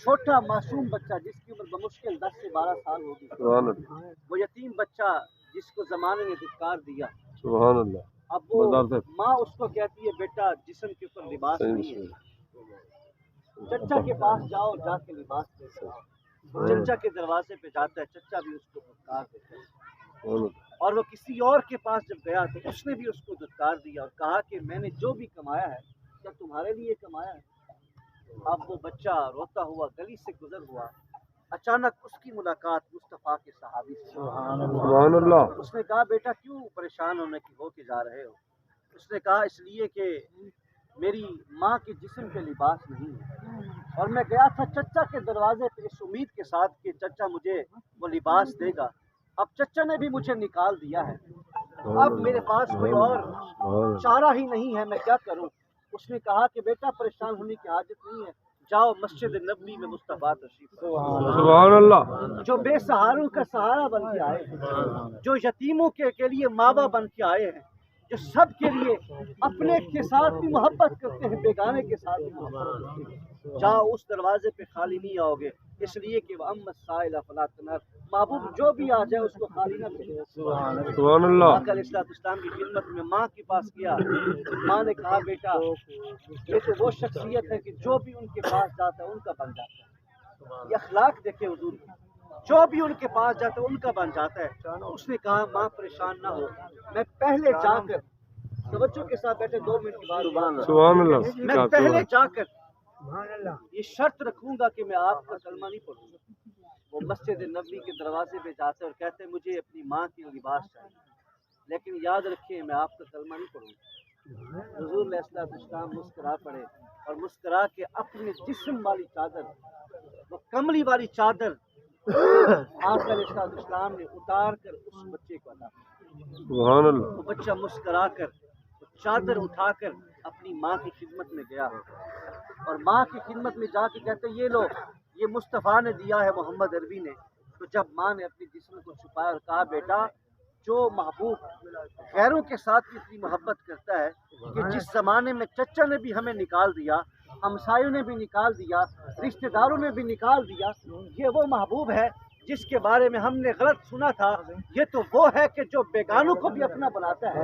چھوٹا معصوم بچہ جس کی عمر بمشکل 10 سے 12 سال ہوگی، سبحان اللہ، وہ یتیم بچہ جس کو زمانے نے دھتکار دیا، سبحان اللہ، اب وہ بازار سے ماں اس کو کہتی ہے بیٹا جسم کے اوپر لباس صحیح نہیں ہے، مسئلہ چچا کے پاس جاؤ، جا کے لباس لے کے آؤ۔ چچا کے دروازے پہ جاتا ہے، چچا بھی اس کو دھتکار دیتا ہے، سبحان اللہ، اور وہ کسی اور کے پاس جب گیا تو اس نے بھی اس کو دھتکار دیا اور کہا کہ میں نے جو بھی کمایا ہے کیا تمہارے لیے کمایا ہے؟ اب وہ بچہ روتا ہوا گلی سے گزر ہوا، اچانک اس کی ملاقات مصطفیٰ کے صحابی سے، سبحان اللہ، اس نے کہا بیٹا کیوں پریشان ہو کے جا رہے ہو؟ اس نے کہا اس لیے کہ میری ماں کے جسم پہ لباس نہیں ہے، اور میں گیا تھا چچا کے دروازے پہ اس امید کے ساتھ کہ چچا مجھے وہ لباس دے گا، اب چچا نے بھی مجھے نکال دیا ہے، اب میرے پاس کوئی اور چارہ ہی نہیں ہے، میں کیا کروں؟ اس نے کہا کہ بیٹا پریشان ہونے کی حاجت نہیں ہے، جاؤ مسجد نبوی میں مصطفیٰ تشریف لائے، سبحان اللہ، جو بے سہاروں کا سہارا بن کے آئے ہیں، جو یتیموں کے لیے ماں باپ بن کے آئے ہیں، جو سب کے لیے اپنے کے ساتھ بھی محبت کرتے ہیں، بیگانے کے ساتھ بھی محبت کرتے ہیں، جاؤ اس دروازے پہ خالی نہیں آؤ گے، اس لیے کہ وَأَمَّا السَّائِلَ فَلَا تَنْهَرْ، محبوب جو بھی آ جائے اس کو خالی نہ بھیجو۔ سبحان اللہ، آقا علیہ الصلوۃ والسلام کی خدمت میں ماں کے پاس گیا، ماں نے کہا بیٹا یہ تو وہ شخصیت ہے کہ جو بھی ان کے پاس جاتا ہے ان کا بن جاتا ہے، یہ اخلاق دیکھے حضور کی، جو بھی ان کے پاس جاتا ہے ان کا بن جاتا ہے۔ اس نے کہا ماں پریشان نہ ہو، میں پہلے جا کر، توجہ کے ساتھ بیٹھے 2 منٹ کی بات، سبحان اللہ، میں پہلے جا کر یہ شرط رکھوں گا کہ میں آپ کا کلمہ نہیں پڑھوں گا۔ وہ مسجد نبوی کے دروازے پہ جاتے اور کہتے مجھے اپنی ماں کی لباس چاہیے، لیکن یاد رکھیں میں آپ کا کلمہ نہیں پڑھوں گا۔ حضور علیہ الصلوۃ والسلام مسکرا پڑے اور مسکرا کے اپنے جسم والی چادر، وہ کملی والی چادر آقا علیہ الصلوۃ والسلام نے اتار کر اس بچے کو عطا کی۔ سبحان اللہ، وہ بچہ مسکرا کر چادر اٹھا کر اپنی ماں کی خدمت میں گیا، اور ماں کی خدمت میں جا کے کہتے یہ لو یہ مصطفیٰ نے دیا ہے، محمد عربی نے۔ تو جب ماں نے اپنے جسم کو چھپایا اور کہا بیٹا جو محبوب غیروں کے ساتھ بھی اتنی محبت کرتا ہے کہ جس زمانے میں چچا نے بھی ہمیں نکال دیا، ہمسایوں نے بھی نکال دیا، رشتہ داروں نے بھی نکال دیا، یہ وہ محبوب ہے جس کے بارے میں ہم نے غلط سنا تھا، یہ تو وہ ہے کہ جو بیگانوں کو بھی اپنا بناتا ہے،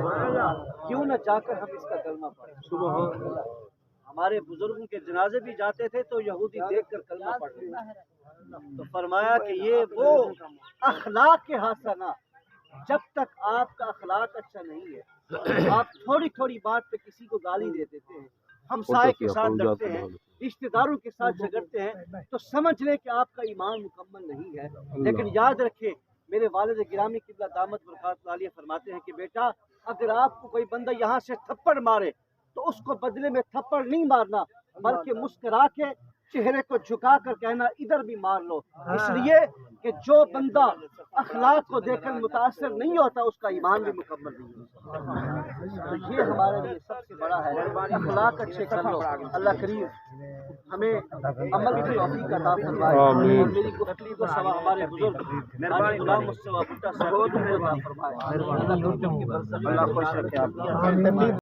کیوں نہ جا کر ہم اس کا کلمہ پڑھیں۔ ہمارے بزرگوں کے جنازے بھی جاتے تھے تو یہودی دیکھ کر کلمہ پڑھتے تھے، تو فرمایا کہ یہ وہ اخلاق کے حسنہ، جب تک آپ کا اخلاق اچھا نہیں ہے، آپ تھوڑی تھوڑی بات پہ کسی کو گالی دے دیتے ہیں، ہمسائے کے ساتھ لڑتے ہیں، رشتہ داروں کے ساتھ جھگڑتے ہیں، تو سمجھ لیں کہ آپ کا ایمان مکمل نہیں ہے۔ لیکن یاد رکھیں میرے والد گرامی قبلہ دامت برکاتہ العالیہ فرماتے ہیں کہ بیٹا اگر آپ کو کوئی بندہ یہاں سے تھپڑ مارے تو اس کو بدلے میں تھپڑ نہیں مارنا، بلکہ مسکرا کے چہرے کو جھکا کر کہنا ادھر بھی مار لو، اس لیے کہ جو بندہ اخلاق کو دیکھ کر متاثر نہیں ہوتا اس کا ایمان بھی مکمل نہیں ہوتا۔ تو یہ ہمارے لیے سب سے بڑا ہے، اخلاق اچھے کر لو۔ اللہ کریم ہمیں عمل کی توفیق عطا فرمائے، اور میری گفتگو کو سوا ہمارے بزرگ حاجی غلام مصطفیٰ بھٹہ صاحب کو عطا فرمائے۔ اللہ خوش رکھے آپ کو۔